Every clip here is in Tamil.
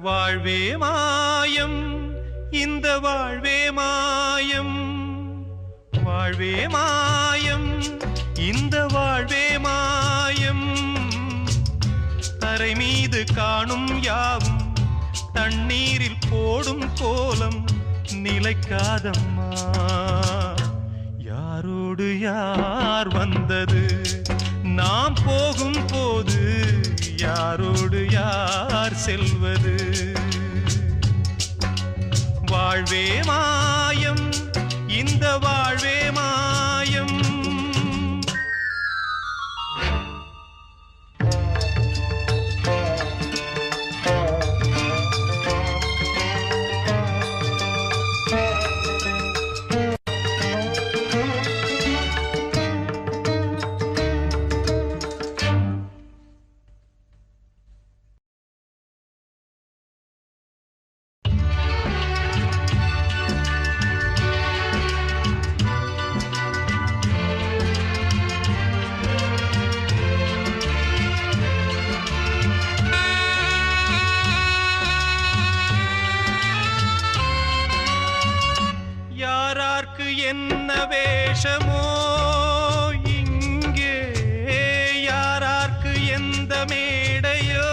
வாழ்வே மாயம் இந்த வாழ்வே மாயம், வாழ்வே மாயம் இந்த வாழ்வே மாயம். தரை மீது காணும் யாவும் தண்ணீரில் போடும் கோலம் நிலைக்காதம்மா. யாரோடு யார் வந்தது நாம் போகும் போது, யாரோடு யார் செல்வது? வாழ்வே மாயம் இந்த வாழ்வே மாயம். என்ன வேஷமோ இங்கே, யாரார்க்கு எந்த மேடையோ,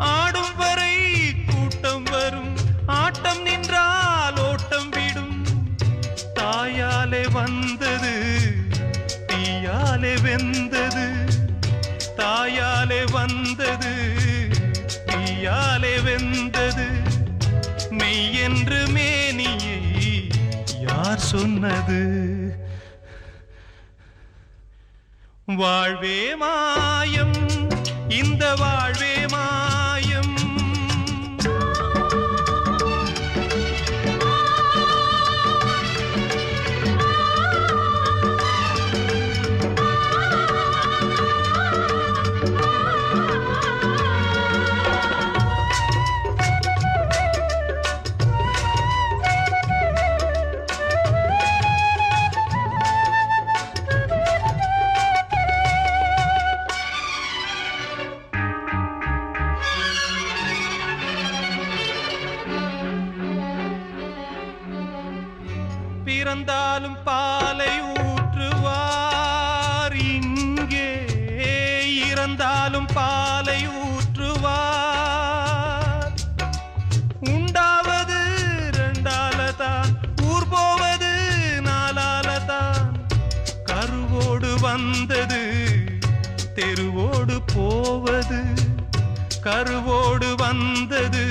ஆடும் வரை கூட்டம் வரும், ஆட்டம் நின்றால் ஓட்டம் விடும். தாயாலே வந்தது தீயாலே வெந்தது, தாயாலே வந்தது தீயாலே வெந்தது. மெய் என்று மேனியை யார் சொன்னது? வாழ்வே மாயம் இந்த வாழ்வே மாயம். பிறந்தாலும் பாலை ஊற்றுவார் இங்கே, இறந்தாலும் பாலை ஊற்றுவார். உண்டாவது ரெண்டாலதான், ஊர் போவது நாலாலதான். கருவோடு வந்தது தெருவோடு போவது, கருவோடு வந்தது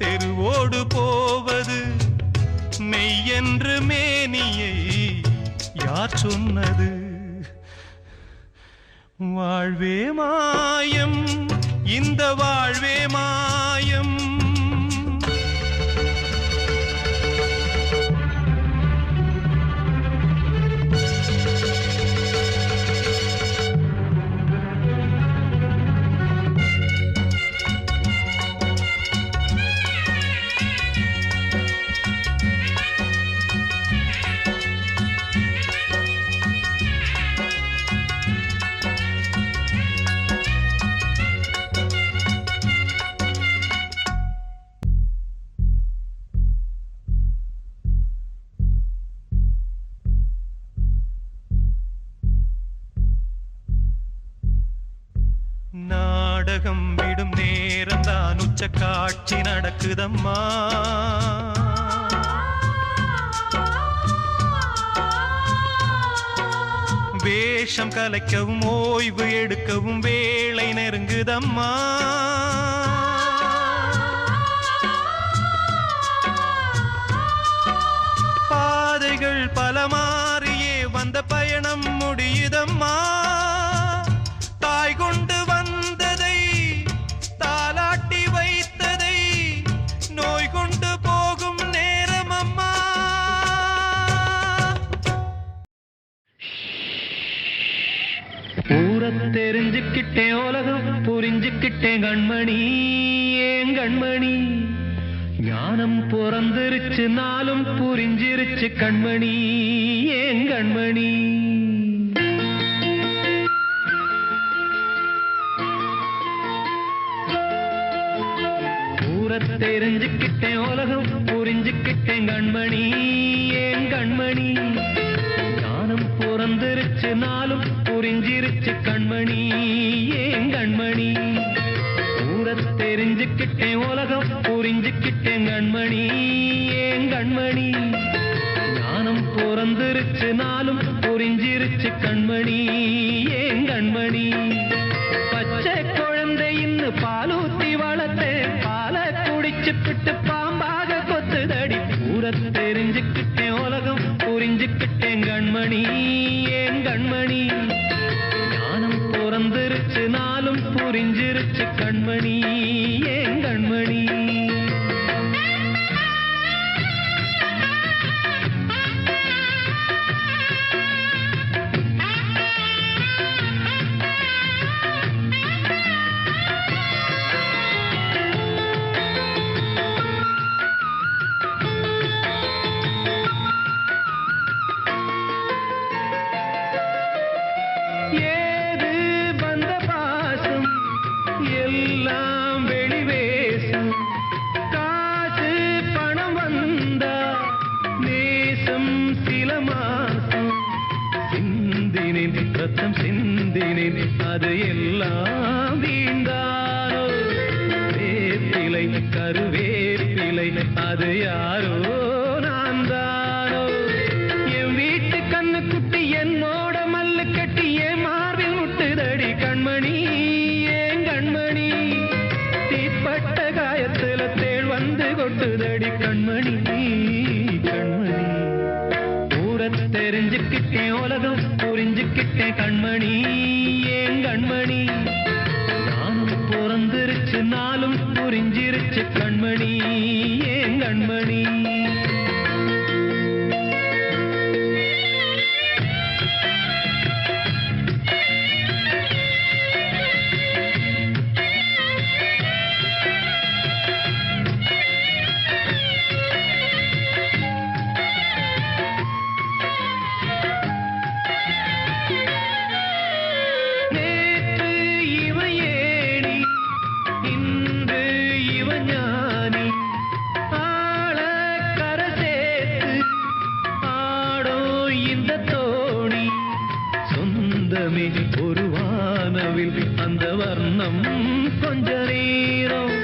தெருவோடு போவது. மெய் என்று மேனியை யார் சொன்னது? வாழ்வே மாயம் இந்த வாழ்வே மாயம். நாடகம் விடும் நேரம்தான் உச்ச காட்சி நடக்குதம்மா. வேஷம் கலைக்கவும் ஓய்வு எடுக்கவும் வேளை நெருங்குதம்மா. பாதைகள் பல மாறியே வந்த பயணம் முடியுதம்மா. தாய் கொண்டு வந்ததை தாலாட்டி வைத்ததை நோய் கொண்டு போகும் நேரம் அம்மா. ஊரை தெரிஞ்சுக்கிட்டேன், உலகம் புரிஞ்சுக்கிட்டேன் கண்மணி, ஏன் கண்மணி. ஞானம் பிறந்திருச்சு, நாளும் புரிஞ்சிருச்சு கண்மணி, ஏன் கண்மணி. தெரிஞ்சுக்கிட்டேன் உலகம் புரிஞ்சுக்கிட்டேன் கண்மணி ஏன் கண்மணி ஞானம் பிறந்திருச்சு நாளும் புரிஞ்சிருச்சு கண்மணி ஏன் கண்மணி தெரிஞ்சுக்கிட்டேன் உலகம் புரிஞ்சுக்கிட்டேன் கண்மணி ஏன் கண்மணி ஞானம் பிறந்திருச்சு நாளும் புரிஞ்சிருச்சு கண்மணி ஏன் கண்மணி பச்சை குழந்தை இன்னும் பாலூத்தி வளர்த்தேன் பாலை குடிச்சு பிட்டு பாம்பாக கொத்துதடி தெரிஞ்சுக்கிட்டேன் உலகம் புரிஞ்சுக்கிட்டேன் கண்மணி ஏன் கண்மணி ஞானம் பிறந்திருச்சு நாளும் புரிஞ்சிருச்சு கண்மணி ஏன் கண்மணி ஏது வந்த பாசம் எல்லாம் வெளிவேசம் காசு பணம் வந்தா நேசம் சில மாசம் சிந்தினேன் ரத்தம் சிந்தினேன் அது எல்லாம் வீண்டாரோ வேப்பிலை கருவேப்பிலை அது யாரோ நான் தானோ என் வீட்டு கண்ணு குட்டி என்னோட மல்லு கட்டி என் மார்பில் முட்டுதடி கண்மணி ஏன் கண்மணி தீப்பட்ட காயத்துல தேள் வந்து கொட்டுதடி கண்மணி கண்மணி ஊர தெரிஞ்சுக்கிட்டேன் உலகம் புரிஞ்சுக்கிட்டேன் கண்மணி ஏன் கண்மணி நானும் பிறந்திருச்சு நாளும் புரிஞ்சிருச்சு கண்மணி ஏன் கண்மணி ஒரு வானவில் அந்த வர்ணம் கொஞ்ச நேரம்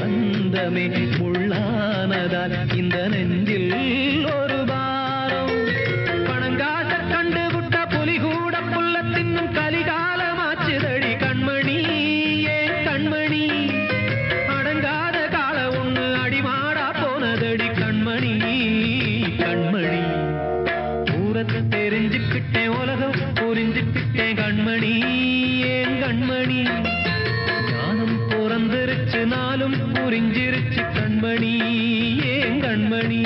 அந்தமே முள்ளானதால் இந்த நெஞ்சில் ஒரு பாரம் பணங்காச கண்டு விட்ட புலி கூட புல்ல தின்னும் கலிகாலமாச்சுதடி கண்மணி ஏன் கண்மணி அடங்காத கால ஒண்ணு அடிமாடா போனதடி கண்மணி கண்மணி ஊரத்தை தெரிஞ்சுக்கிட்டேன் உலகம் புரிஞ்சுக்கிட்டேன் கண்மணி ஏன் கண்மணி ஞானம் பிறந்திருச்சு நாளும் புரிஞ்சிருச்சு கண்மணி ஏன் கண்மணி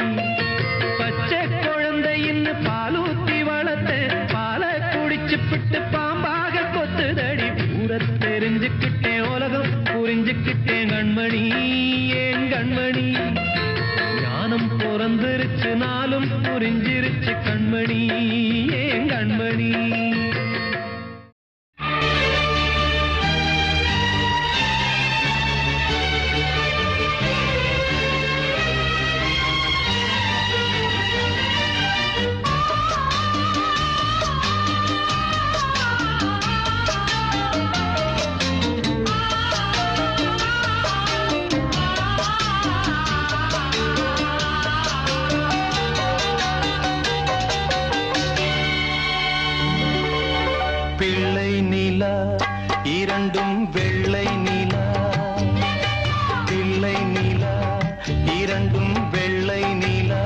பச்சை குழந்தை இன்னும் பாலூத்தி வளர்த்தேன் பாலை குடிச்சு பிட்டு பாம்பாக கொத்துதடி ஊர தெரிஞ்சுக்கிட்டேன் உலகம் புரிஞ்சுக்கிட்டேன் கண்மணி ஏன் கண்மணி ஞானம் பிறந்திருச்சு நாளும் புரிஞ்சிருச்சு கண்மணி ஏன் கண்மணி பிள்ளை நிலா இரண்டும் வெள்ளை நிலா பிள்ளை நிலா இரண்டும் வெள்ளை நிலா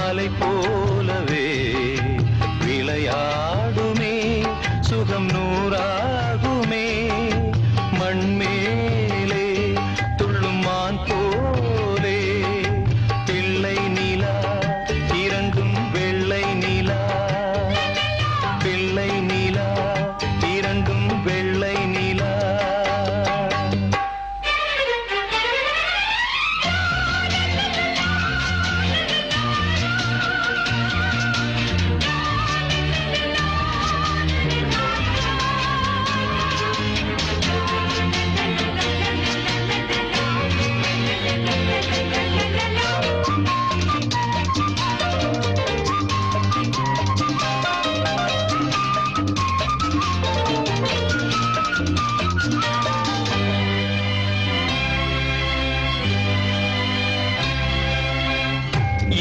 அலை போலவே விளையாடுமே சுகம் நூறாகுமே மண்மேலே துள்ளும் மான் போலே பிள்ளை நிலா இரண்டும் வெள்ளை நிலா பிள்ளை நிலா இரண்டும் வெள்ளை நிலா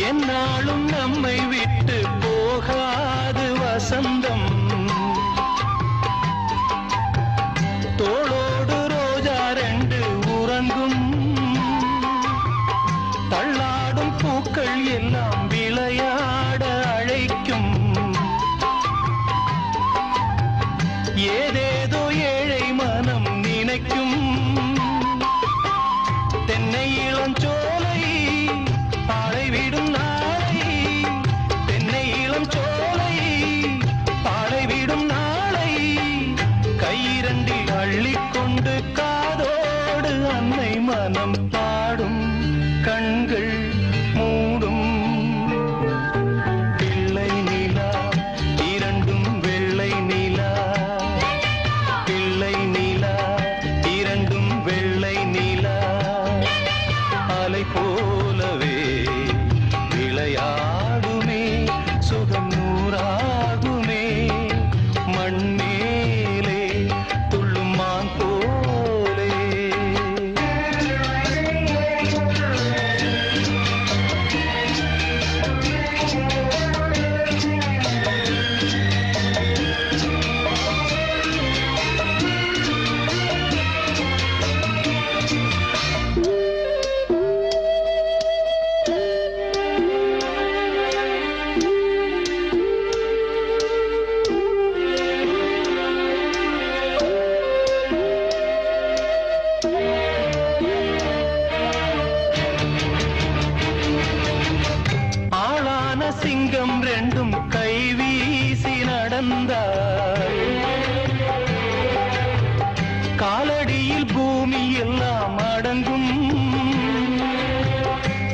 என்னாலும் நம்மை விட்டு போகாது வசந்தம். தோளோடு ரோஜா ரெண்டு உறங்கும், தள்ளாடும் பூக்கள் எல்லாம் விளையாட அழைக்கும். ஏதேதோ ஏழை மனம் நினைக்கும். தென்னை இளஞ்சோலை பாழைவிடும் நாளை, தென்னை இளஞ்சோலை பாழைவிடும் நாளை, கையிரண்டில் அள்ளிக்கொண்டு காதோடு அன்னை மனம் பாடும், கண்கள் மூடும். பிள்ளை நிலா இரண்டும் வெள்ளை நிலா, பிள்ளை நிலா இரண்டும் வெள்ளை நிலா, அலை போலவே விளையாடுமே, சுகம் நூறாகுமே, மண்மேலே துள்ளும் மான் போலே. ஆளான சிங்கம் ரெண்டும் கை வீசி நடந்தாய், காலடியில் பூமி எல்லாம் அடங்கும்.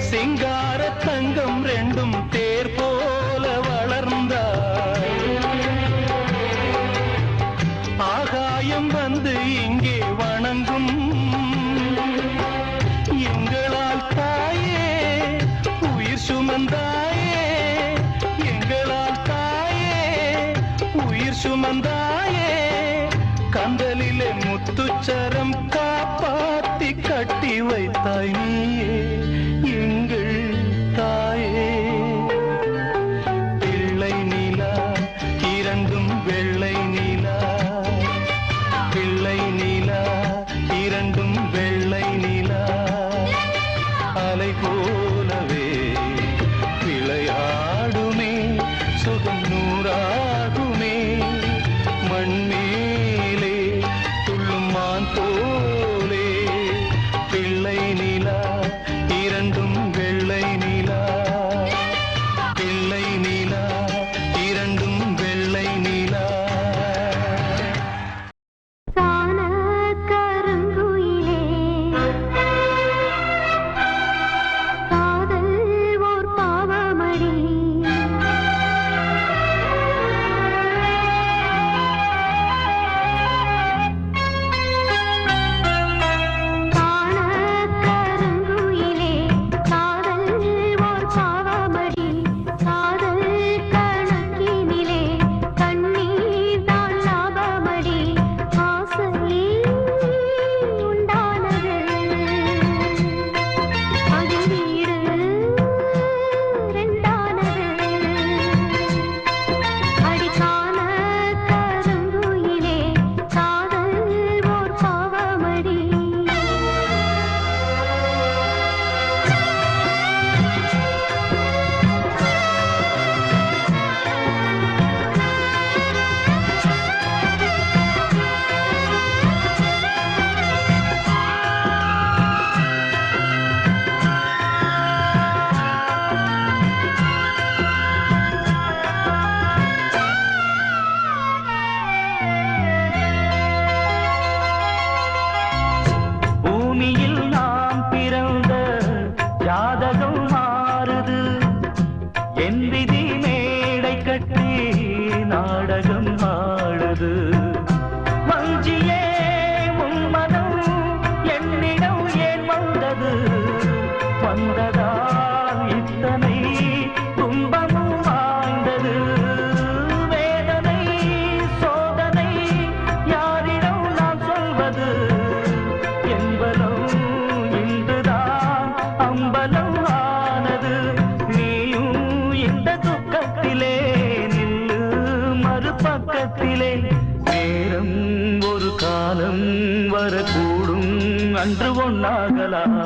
சிங்கார தங்கம் ரெண்டும் தேர் போல வளர்ந்தாய், ஆகாயம் வந்து இங்கே வணங்கும். எங்களால் தாயே உயிர் சுமந்தாயே, எங்களால் தாயே உயிர் சுமந்தாயே, கந்தலிலே முத்துச்சரம் காப்பாத்தி கட்டி வைத்தாய் நீயே எங்கள் தாயே. பிள்ளை நிலா இரண்டும் வெள்ளை நிலா, பிள்ளை நிலா இரண்டும் வெள்ளை நிலா, அலை போலவே விளையாடுமே, சுகம் நூறாகுமே, மண்மேலே துள்ளும் மான் போலே. பிள்ளை நிலா இரண்டும் வெள்ளை நிலா, பிள்ளை நிலா இரண்டும் வெள்ளை நிலா. நீ கூடும் அன்று ஒன்னாகலாம்.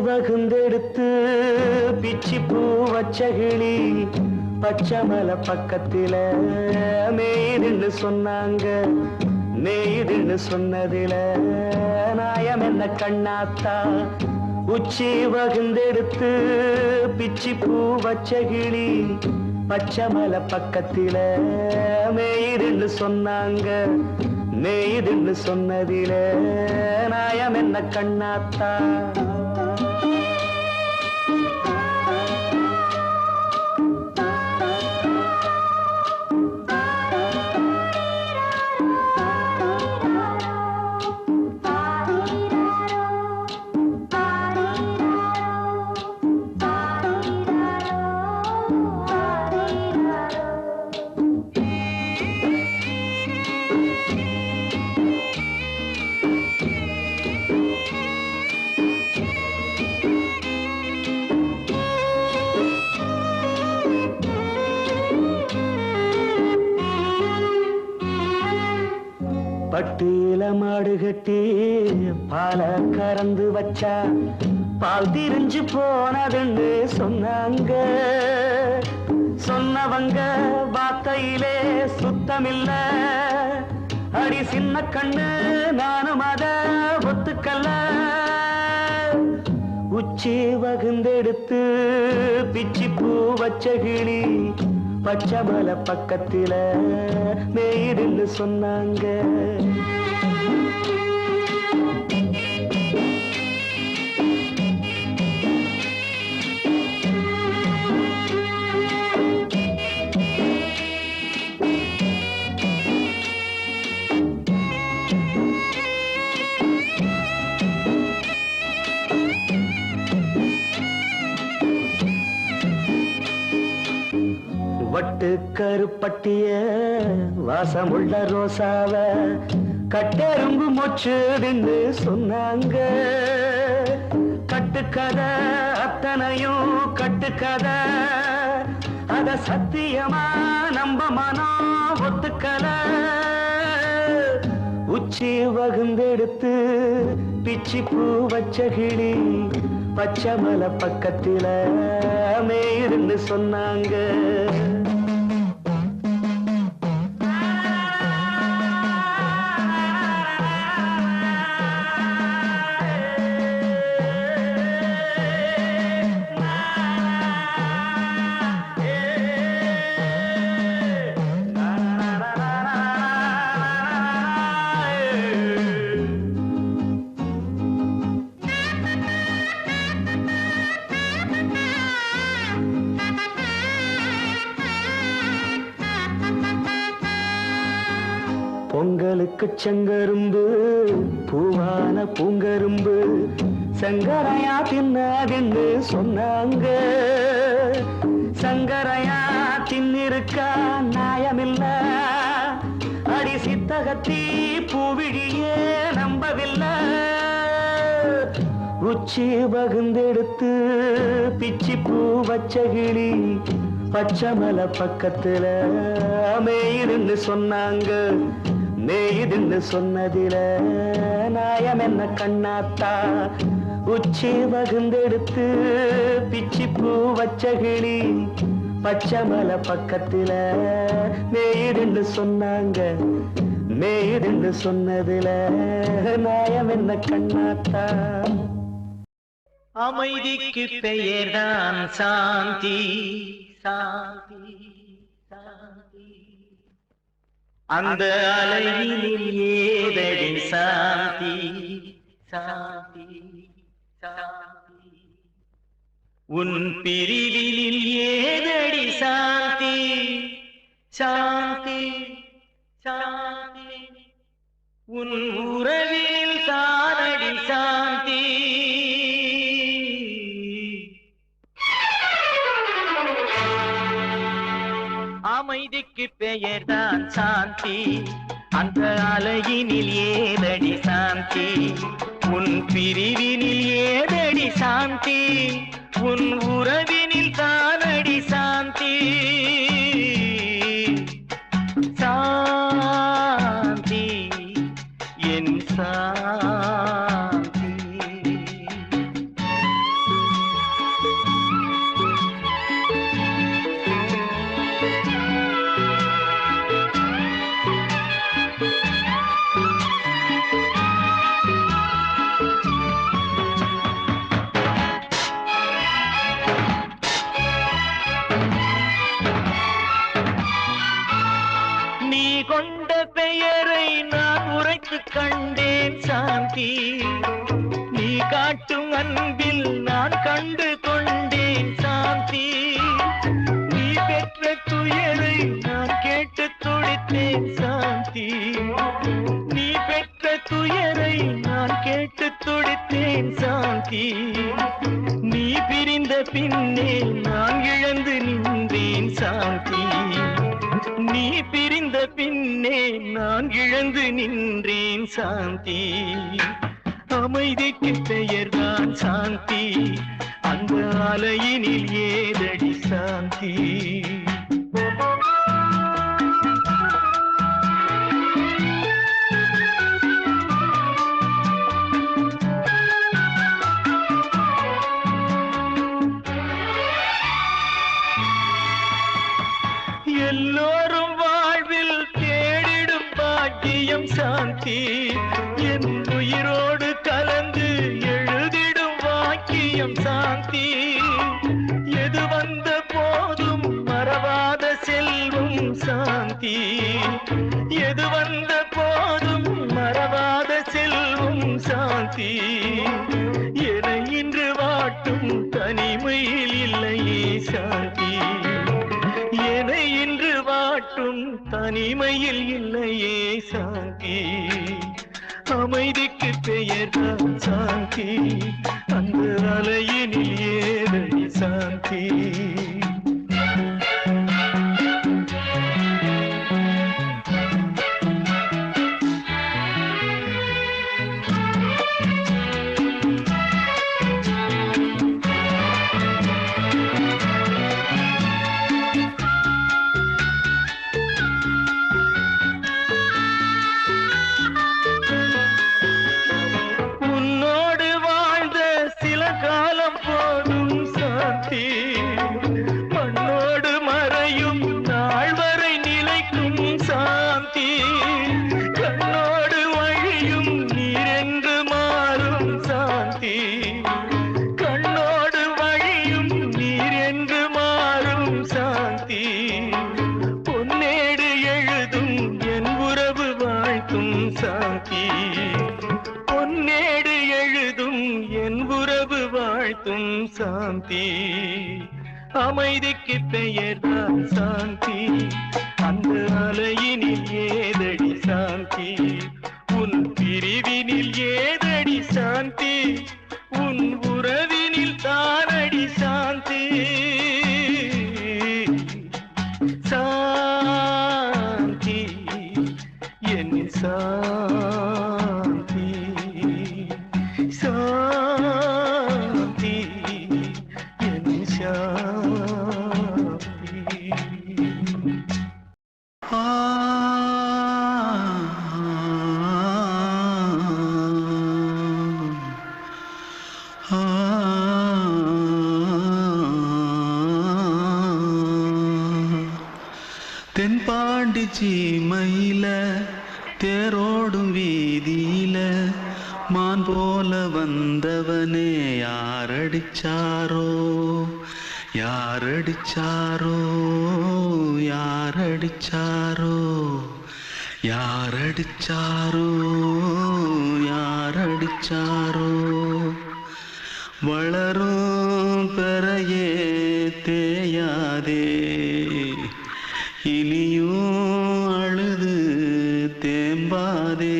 வகுந்தெடுத்து பிச்சி பூ வச்சகிளி பச்சமல பக்கத்தில மேய்துன்னு சொன்னாங்க. மேய்துன்னு சொன்னதில நாயம் என்ன கண்ணாத்தா. உச்சி வகுந்தெடுத்து பிச்சி பூ வச்சகிளி பச்சமல பக்கத்தில மேய்துன்னு சொன்னாங்க. மேய்துன்னு சொன்னதில நாயம் என்ன கண்ணாத்தா. பட்டியில மாடு கட்டி பால கறந்து வச்சா பால் திரிஞ்சு போனதுன்னு சொன்னாங்க. சொன்னவங்க வார்த்தையிலே சுத்தமில்ல. அடி சின்ன கண்ணு நானும் அத ஒத்துக்கல்ல. உச்சி வகுந்தெடுத்து பிச்சி பூ வச்ச கிளி பச்சமல பக்கத்தில மேய்துன்னு சொன்னாங்க. வட்டு கருப்பட்டிய வாசமுள்ள ரோசாவ கட்டெரும்பு மொச்சுதுன்னு சொன்னாங்க. கட்டுக்கதை அத்தனையும் கட்டுக்கதை அத சத்தியமா நம்ப மனம் ஒத்துக்கல உச்சி வகுந்தெடுத்து பிச்சி பூ வச்ச கிளி பச்சை மலை பக்கத்தில மேயிருந்து சொன்னாங்க பொங்கலுக்கு செங்கரும்பு பூவான பூங்கரும்பு சங்கரையா தின்னாதின்னு சொன்னாங்க சங்கரையா தின்னிருக்கா நியாயமில்ல அடி சித்தகத்தி பூவிழியே நம்பவில்லை உச்சி வகுந்தெடுத்து பிச்சி பூ வச்ச கிளி பச்சை மலை பக்கத்துல மேயிருந்து சொன்னாங்க மேயிருந்து சொன்னதில நாயம் என்ன கண்ணாத்தா உச்சி வகுந்தெடுத்து பிச்சி பூ வச்ச கிளி பச்சை மலை பக்கத்துல மேயிருந்து சொன்னாங்க மேயிருந்து சொன்னதில நாயம் என்ன கண்ணாத்தா அமைதிக்கு பெயர்தான் சாந்தி சாந்தி சாந்தி அந்த அலையினில் ஏதடி சாந்தி சாந்தி சாந்தி உன் பிரிவினில் ஏதடி சாந்தி சாந்தி சாந்தி உன் உறவினில் தானடி சாந்தி அமைதிக்கு பெயர்தான் சாந்தி அந்த அலையினில் ஏதடி சாந்தி உன் பிரிவினில் ஏதடி சாந்தி உன் உறவினில் தானடி சாந்தி சாந்தி என் சாந்தி கொண்ட பெயரை நான் உரைத்து கண்டேன் சாந்தி நீ காட்டும் அன்பில் நான் கண்டு கொண்டேன் சாந்தி நீ பெற்ற துயரை நான் கேட்டு துடித்தேன் சாந்தி நீ பெற்ற துயரை நான் கேட்டு துடித்தேன் சாந்தி நீ பிரிந்த பின்னே நான் இழந்து நின்றேன் சாந்தி நீ பிரிந்த பின்னே நான் இழந்து நின்றேன் சாந்தி அமைதிக்கு பெயர்தான் சாந்தி அந்த அலையினில் ஏதடி சாந்தி எல்லோரும் வாழ்வில் தேடிடும் பாக்கியம் சாந்தி என் உயிரோடு கலந்து எழுதிடும் வாக்கியம் சாந்தி எது வந்த போதும் மறவாத செல்வம் சாந்தி எது வந்த போதும் மறவாத செல்வம் சாந்தி என இன்று வாட்டும் தனிமையில் இல்லையே சாந்தி என்னை இன்று வாட்டும் தனிமையில் இல்லையே சாந்தி அமைதிக்கு பெயர்தான் சாந்தி அந்த அலையினில் ஏதடி சாந்தி உறவு வாழ்த்தும் சாந்தி அமைதிக்கு பெயர்தான் சாந்தி அந்த அலையினில் ஏதடி சாந்தி உன் பிரிவினில் ஏதடி சாந்தி உன் உறவினில் தானடி சாந்தி சாந்தி என் சாந்தி சாந்தி என் சாந்தி தென்பாண்டி சீமையில தேரோடும் வீதியில மான் போல வந்தவனே யாரடிச்சாரோ யாரடிச்சாரோ யாரடிச்சாரோ யாரடிச்சாரோ யாரடிச்சாரோ வளரும் பெறையே தேயாதே இனியும் அழுது தேம்பாதே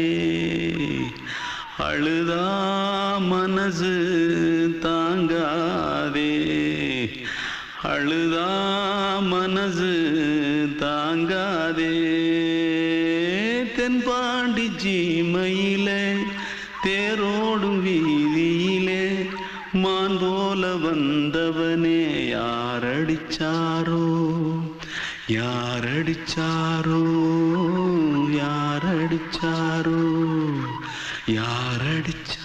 அழுதா மனசு தாங்காதே அழுதா மனசு தாங்காதே தென்பாண்டி சீமையிலே தேரோடும் வீதியிலே மான் போல வந்தவனே யாரடிச்சாரோ யாரடிச்சாரோ யாரடிச்சாரோ யாரடிச்சா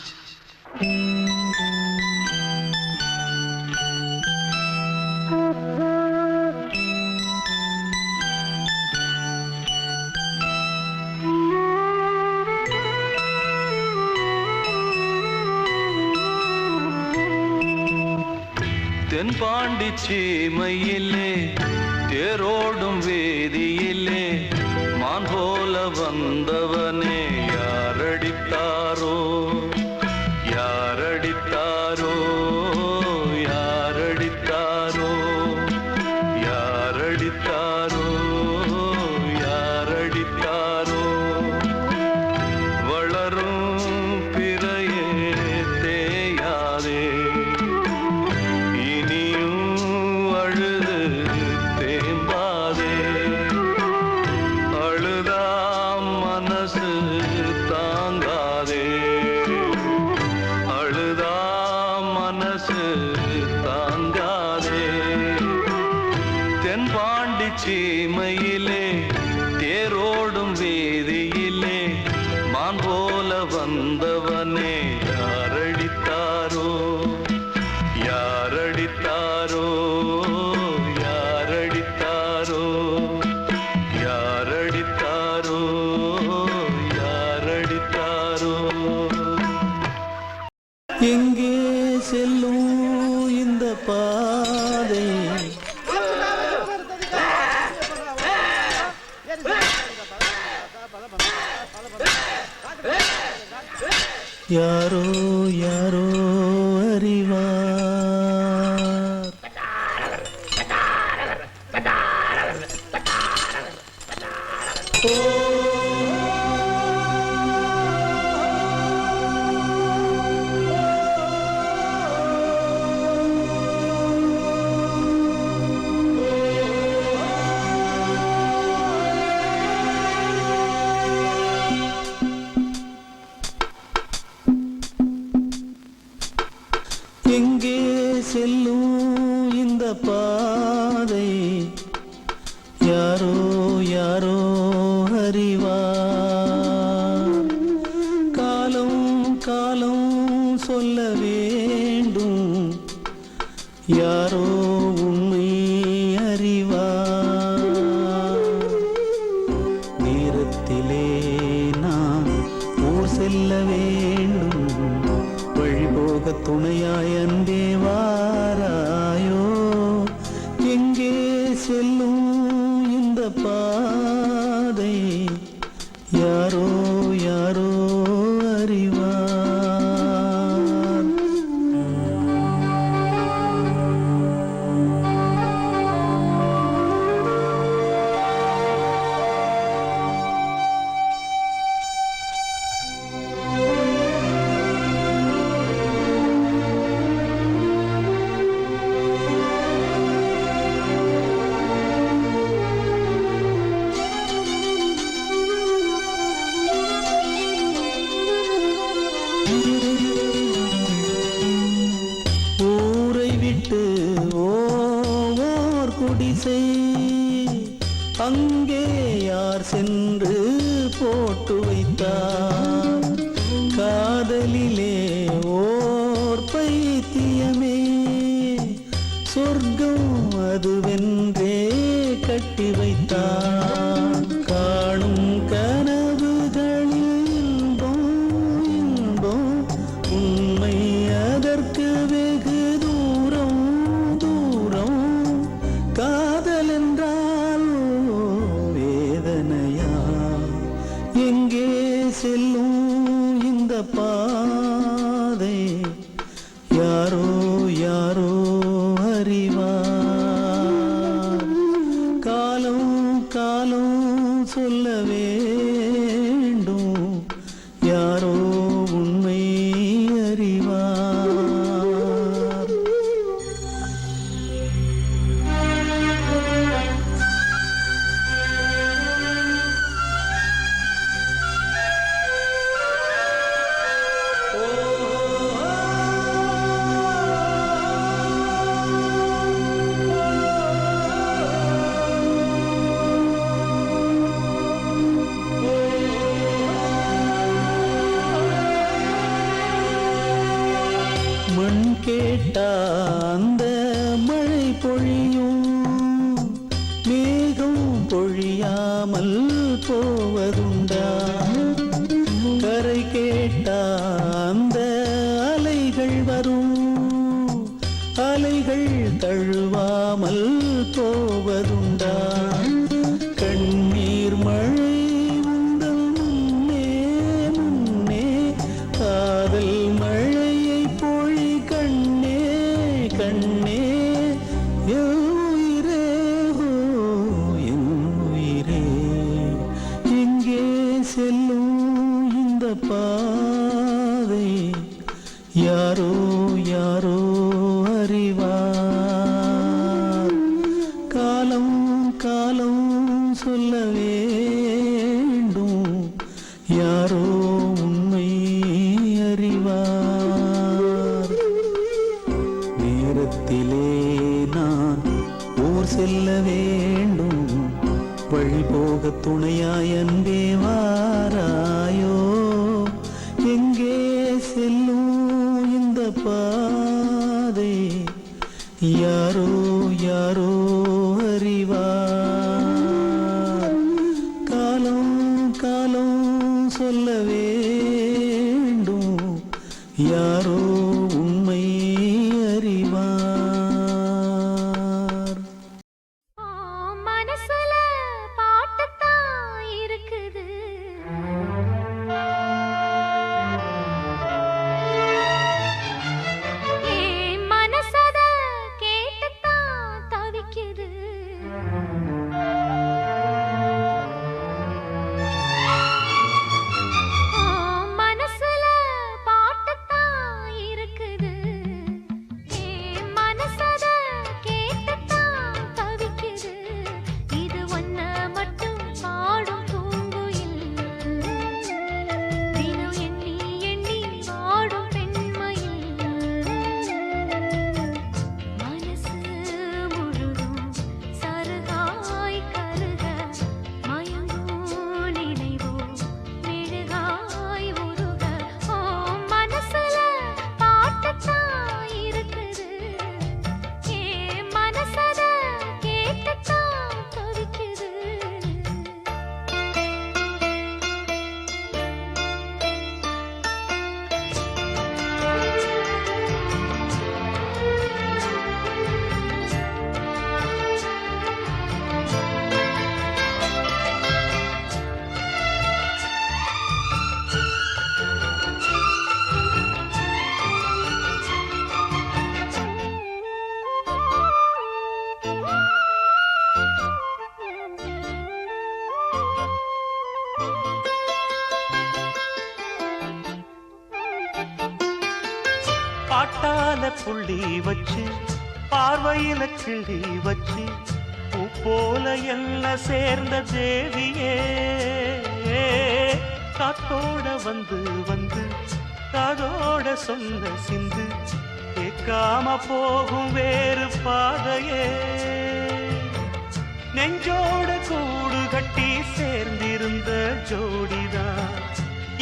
தென்பாண்டி சீமையிலே தேரோடும் வேதியிலே மான் போல வந்தவனே யாரடித்தாரோ யாரடித்தாரோ யாரடித்தாரோ யாரடித்தாரோ யாரடித்தாரோ வளரும் பிறையே தேயாதே சீமையிலே தேரோடும் வேதியிலே மான் போல வந்தவனே யாரடித்தாரோ யாரடித்தாரோ யாரடித்தாரோ யாரடித்தாரோ யாரடித்தாரோ எங்கே செல்லும் இந்த பாதை யாரோ யாரோ அறிவார் எங்கே செல்லும் இந்த பாதை யாரோ யாரோ அறிவார் காலம் காலம் சொல்ல வேண்டும் யாரோ உண்மை அறிவார் நேரத்திலே நான் ஊர் செல்ல வேண்டும் வழிபோக துணையாய் அன்பே வாராயோ எங்கே செல்லும் இந்த பாதை யாரோ யாரோ அறிவார் விட்டு ஓர் குடிசை அங்கே யார் சென்று போட்டு வைத்தார் காதலிலே ஓர் பைத்தியமே சொர்க்கம் அதுவென்றே கட்டி வைத்தார் காணும் கனவுகளில் இன்பம் இன்பம் உண்மை அதற்கு வெகு தூரம் தூரம் காதல் என்றால் வேதனையா எங்கே செல்லும் இந்த பாதை யாரோ யாரோ அறிவார் காலம் காலம் சொல்ல வேண்டும் யாரோ உண்மை அறிவார் மண் கேட்டா அந்த மழை பொழியும் மேகம் பொழியாமல் போவதுண்டா கரை கேட்டா அந்த அலைகள் வரும் அலைகள் தழுவாமல் போவதுண்டா கண்ணீர் மழை உந்தல் முன்னே முன்னே காதல் மழையை பொழி கண்ணே கண்ணே என் உயிரே ஓ என் உயிரே எங்கே செல்லும் இந்த பாதை யாரோ யாரோ அறிவார் காலம் காலம் சொல்ல வேண்டும் யாரோ உண்மை அறிவார் நேரத்திலே நான் ஊர் செல்ல வேண்டும் வழி போக துணையாய் அன்பே வாராயோ எங்கே செல்லும் இந்த பாதை யாரோ யாரோ அறிவார் காலம் காலம் சொல்ல வேண்டும் யாரோ உண்மை அறிவார் மனசுல பாட்டுத்தான் இருக்குது மனசத கேட்டுத்தான் தவிக்குது மனசுல பாட்டுத்தான் இருக்குது மனசத கேட்டுத்தான் தவிக்குது இது ஒன்ன மட்டும் பாடும் தூங்குயில் தினம் எண்ணி எண்ணி பாடும் பெண்மையில் மனசு முழுதும் சருகாய் கருக மயங்கும் நினைவோ மெழுகாய் உருக மனசுல பாட்டுத்தான் இருக்குது மனசத கேட்டுத்தான் தவிக்குது பாட்டால புள்ளி வச்சு பார்வையில கிள்ளி வச்சு பூ போல என்ன சேர்ந்த தேவியே காத்தோட வந்து வந்து காதோட சொன்ன சிந்து நிற்காம போகும் வேறு பாதையே நெஞ்சோட கூடு கட்டி சேர்ந்திருந்த ஜோடிதான்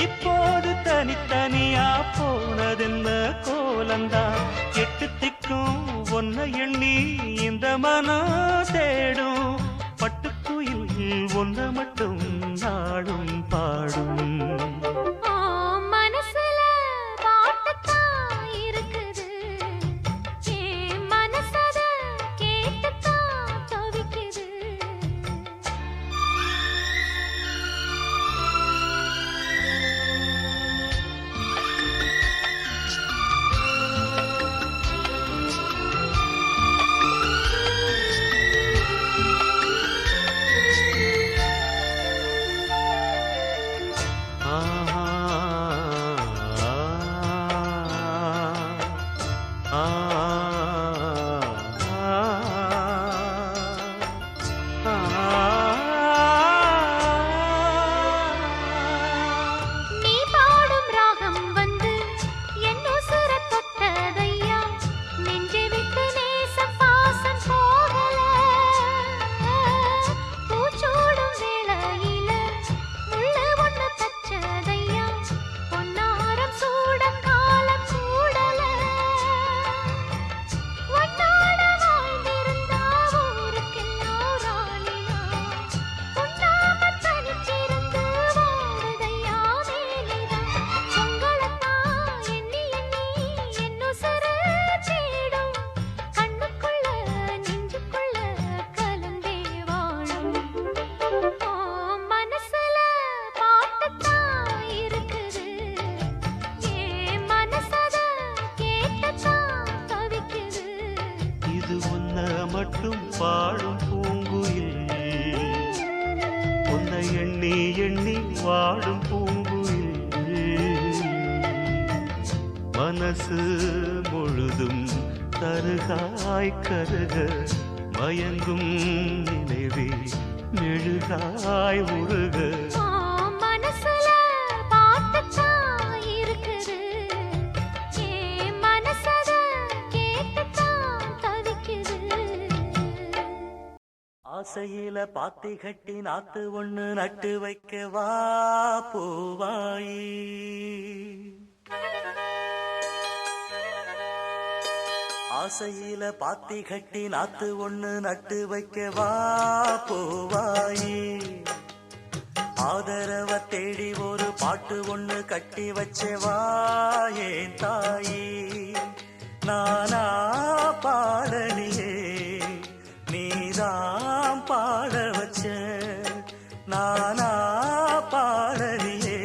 இப்போது தனித்தனியா போனதென்ன கோலந்தான் எட்டு திக்கும் ஒன்ன எண்ணி இந்த மனம் தேடும் பட்டுக்குயில் ஒன்ன மட்டும் நாடும் பாடும் மனசுல பாட்டுத்தான் இருக்குது என் மனசத கேட்டுத்தான் தவிக்குது நீ பாடும் ராகம் வந்து என் உசுர தொட்டதையா நெஞ்சை விட்டு நேசம் பாசம் போகல பூச்சூடும் வேளையில முள்ளு ஒண்ணு தச்சதையா பொன்னாரம் சூட காலம் கூடல உன்னோட வாழ்ந்திருந்தா ஊருக்கெல்லாம் ராணியா உண்ணாம தனிச்சிருந்து வாடுதையா வேலைதான் உங்களைத்தான் எண்ணி எண்ணி என் உசுர தேடும் கண்ணுக்குள்ள நெஞ்சுக்குள்ள கலந்தே வாழும் மனசுல பாட்டுத்தான் இருக்குது என் மனசத கேட்டுத்தான் தவிக்குது இது ஒன்ன மட்டும் பாடும் பூங்குயில் உன்னை எண்ணி எண்ணி வாடும் பூங்குயில் மனசு முழுதும் தருகாய் கருக மயங்கும் நினைவே மெழுகாய் உருக மனசுல பாட்டுத்தான் இருக்குது என் மனசத கேட்டுத்தான் தவிக்குது ஆசையில பாத்தி கட்டி நாத்து ஒண்ணு நட்டு வைக்க வா பூவாயி ஆசையில பாத்தி கட்டி நாத்து ஒண்ணு நட்டு வைக்க வா பூவாயி ஆதரவ தேடி ஒரு பாட்டு ஒண்ணு கட்டி வச்சே வா ஏன் தாயி நானா பாடலியே நீதான் பாட வச்ச நானா பாடலியே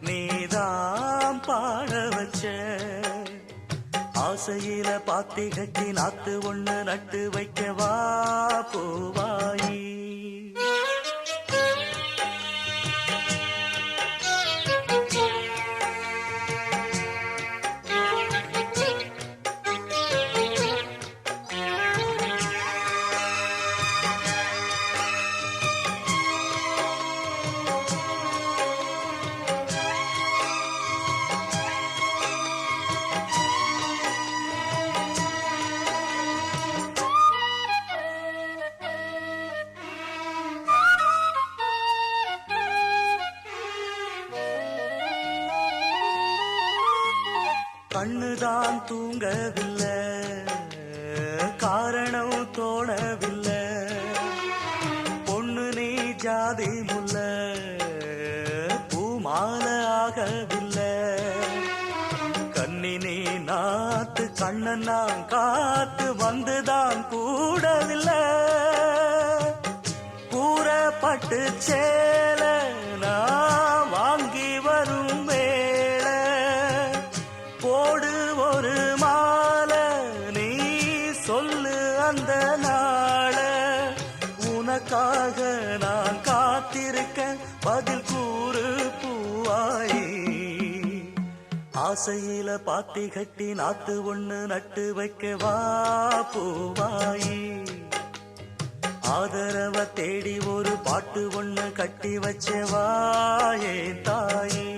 நீதான் பாட வச்ச ஆசையில பாத்தி கட்டி நாத்து ஒண்ணு நட்டு வைக்க வா பூவாயி கண்ணுதான் தூங்கவில்லை காரணம் தோணவில்லை பொண்ணு நீ ஜாதி முல்ல பூமால ஆகவில்லை கண்ணினே நாத்து கண்ணன் நான் காத்து வந்துதான் கூடவில்லை கூறப்பட்டு சேல நான் வாங்கி வரும் வேளை போடு ஒரு மாலை நீ சொல்லு அந்த நாள உனக்காக நான் காத்திருக்க பதில் கூறு பூவாயி ஆசையில பாத்தி கட்டி நாத்து ஒண்ணு நட்டு வைக்க வா பூவாயி ஆதரவ தேடி ஒரு பாட்டு ஒண்ணு கட்டி வச்ச வா ஏன் தாயி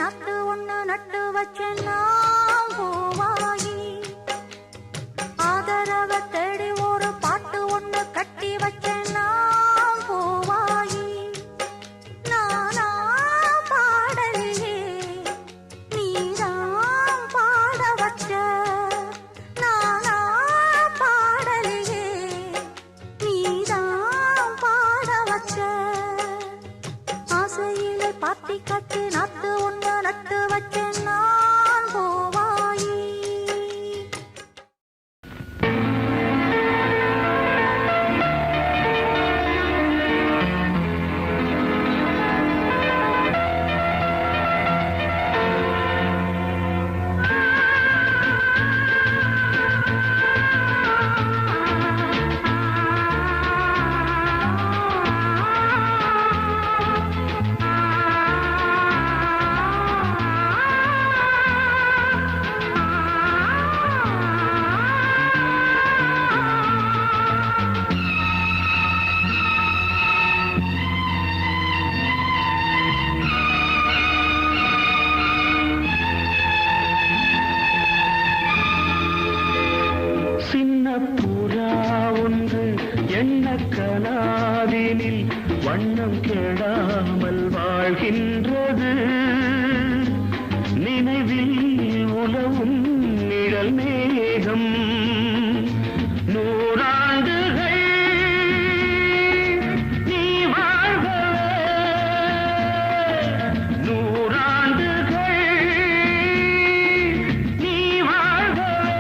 நாத்து ஒண்ணு நட்டு வச்சேன் நான் பூவாயி. ஆதரவ தேடி ஒரு பாட்டு ஒண்ணு கட்டி வச்சேன் நான் பூவாயி. நானா பாடலையே நீதான் பாட வச்ச. நானா பாடலையே நீதான் பாட வச்ச. ஆசையிலே பாத்தி கட்டி நாத்து ஒண்ணு நட்டு வச்சேன் நான் பூவாயி. சின்ன புறா ஒன்று எண்ண கனாவினில் வண்ணம் கெடாமல் வாழ்கின்றது. நினைவில் உலவும் நிழல் மேகம் நூறாண்டுகள் நீ வாழ்கவே. நூறாண்டுகள் நீ வாழ்கவே.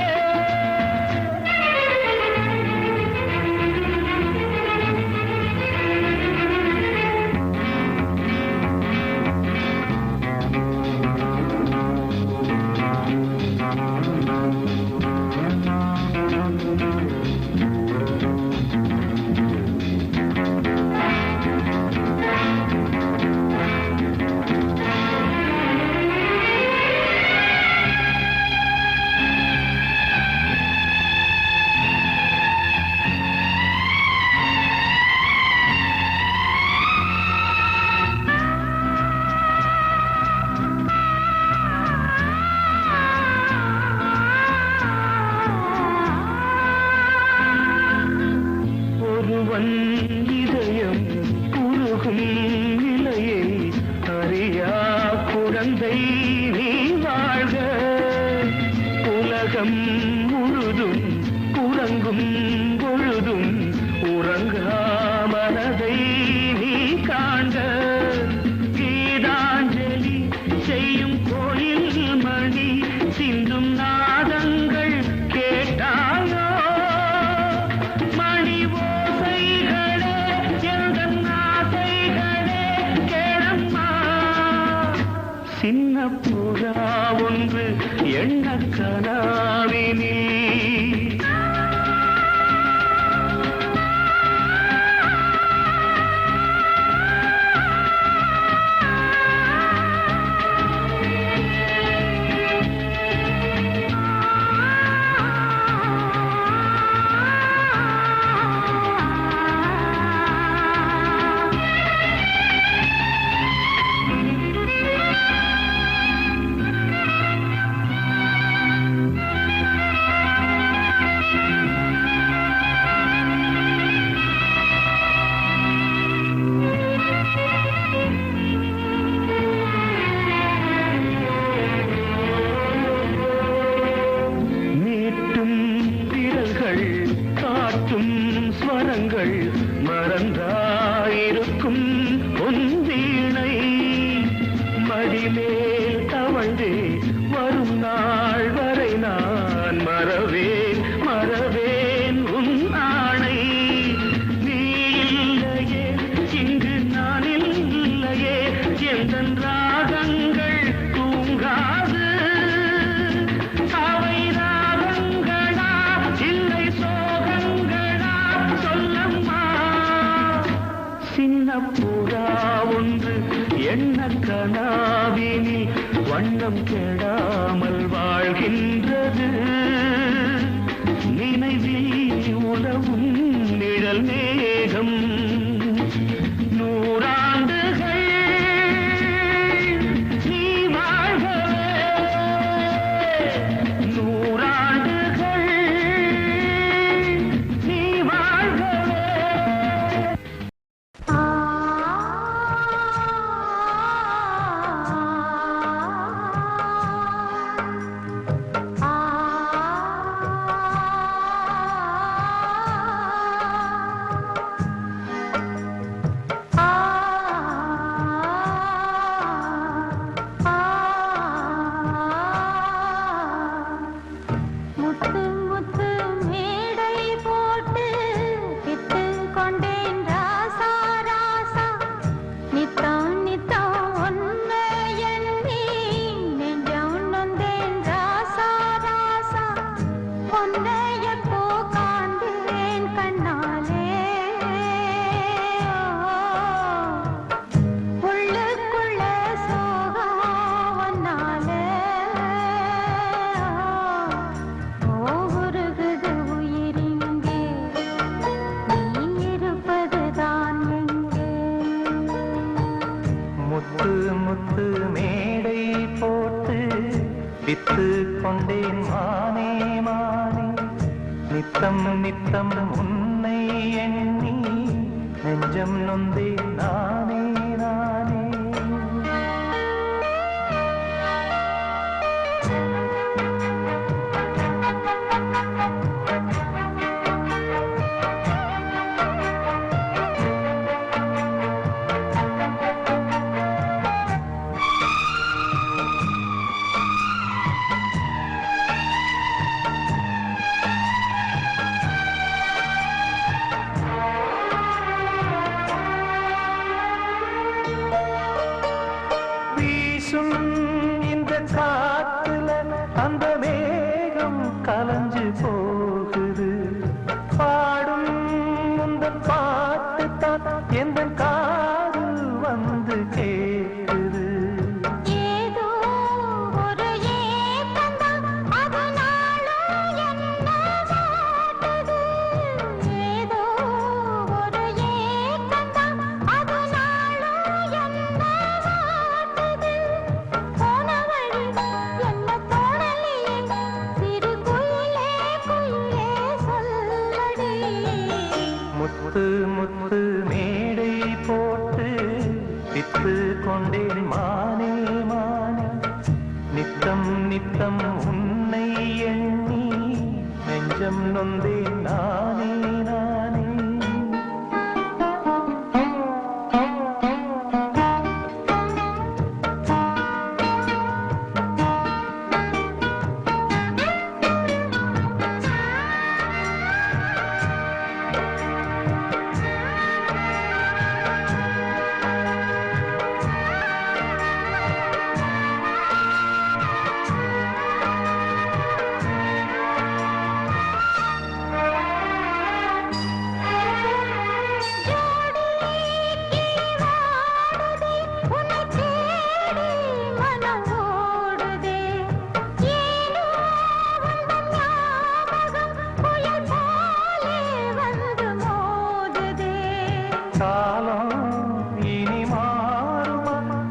ஒருவன் இதயம் உருகும் நிலையை அறியா குழந்தை நீ வாழ்க. உலகம் முழுதும் உறங்கும் பொழுதும் உறங்கா மனதை நீ காண்க. கீதாஞ்சலி செய்யும் கோயில் மணி சிந்தும் நாதங்கள் கேட்டாயோ. மணி ஓசைகளே எந்தன் ஆசைகளே கேளம்மா. சின்ன புறா ஒன்று எண்ண கனாவினில் ஸ்வரங்கள் மறந்தாயிருக்கும் உன் வீணை மடிமேல் தவழ்ந்தே வரும் நாள் வரை நான் மறவேன் மறவேன் உன் ஆணை. நீ இல்லையே இங்கு நான் இல்லையே எந்தன் ராகங்கள் தூங்காது. அவை ராகங்களா இல்லை சோகங்களா சொல்லம்மா. சின்ன புறா ஒன்று எண்ண கனாவினில் வண்ணம் கெடாமல் வாழ்கின்றது. நினைவில் உலவும் நிழல் மேகம் நூறாண்டுகள் நீ வா வித்து கொண்டேன் மானே மானே நித்தம் நித்தம் உன்னை எண்ணி நெஞ்சம் நொந்தேன் நானே நானே இந்த காத்துல அந்த மேகம் கலஞ்சு போகுது பாடும் இந்த பாட்டு தான் எந்த காதில் வந்து கேக்குது ஏதோ ஒரு ஏக்கம்தான் அது நாளும் என்ன வாட்டுது ஏதோ ஒரு ஏக்கம்தான் அது நாளும் என்ன வாட்டுது போன வழி என்ன தோணலையே சிறு குயிலே குயிலே சொல்லடி முத்து முத்து மேடை போட்டு வித்து கொண்டேன் மானே மானே நித்தம் நித்தம் உன்னை எண்ணி நெஞ்சம் நொந்தேன் நானே நானே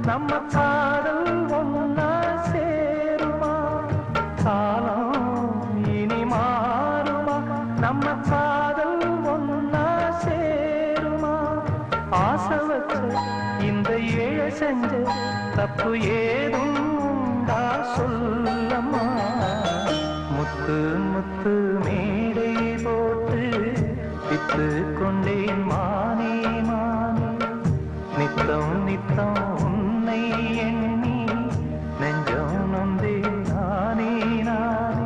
நம்ம காதல் ஒன்னா சேருமா காலம் இனி மாறுமா நம்ம காதல் ஒன்னா சேருமா ஆசை வச்ச இந்த ஏழை செஞ்ச தப்பு ஏதும் உண்டா சொல்லம்மா முத்து முத்து மேடை போட்டு வித்து கொண்டேன் மானே மானே நித்தம் நித்தம் உன்னை எண்ணி நெஞ்சம் நொந்தே நானே நானே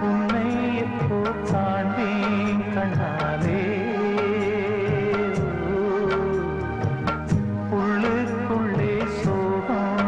உன்னை எப்போ காண்பேன் கண்ணாலே உள்ளுக்குள்ளே சோகம்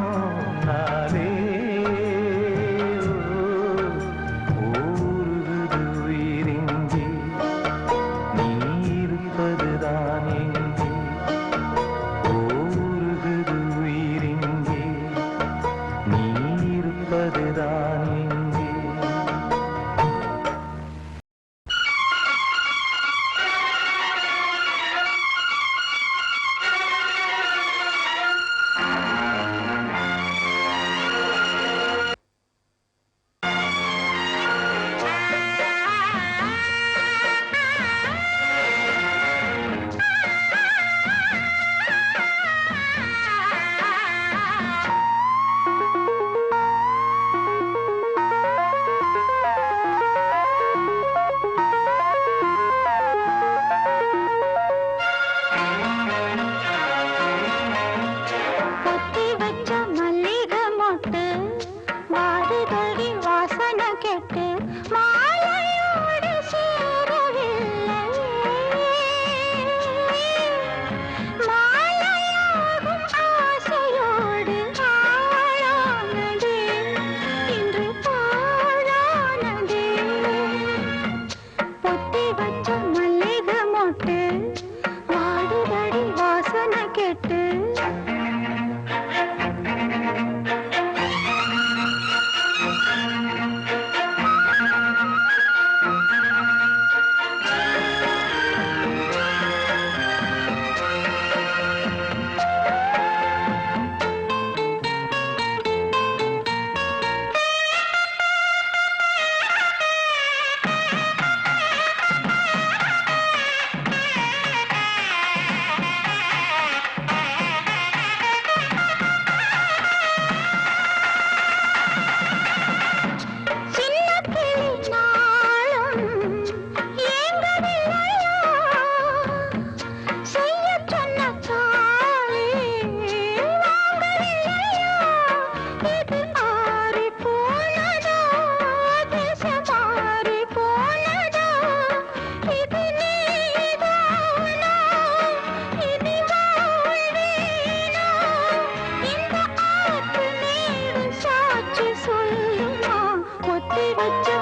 கட்டி வச்ச